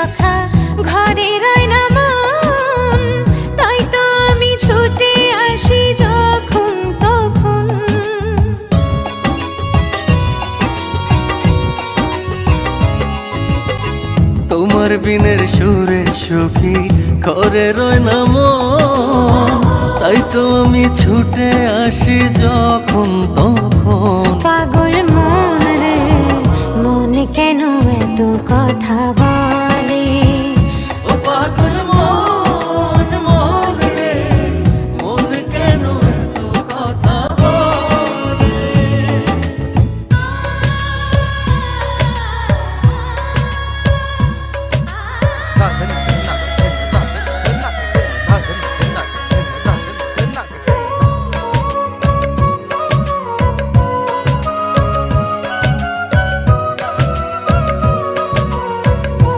সখা ঘরে রয় না মন, তাই তো আমি ছুটে আসি যখন তখন। তোমার বিনের সুরে সুখী ঘরে রয় না মন, তাই তো আমি ছুটে আসি যখন তখন। পাগল মন রে, মন কেন এত কথা বল?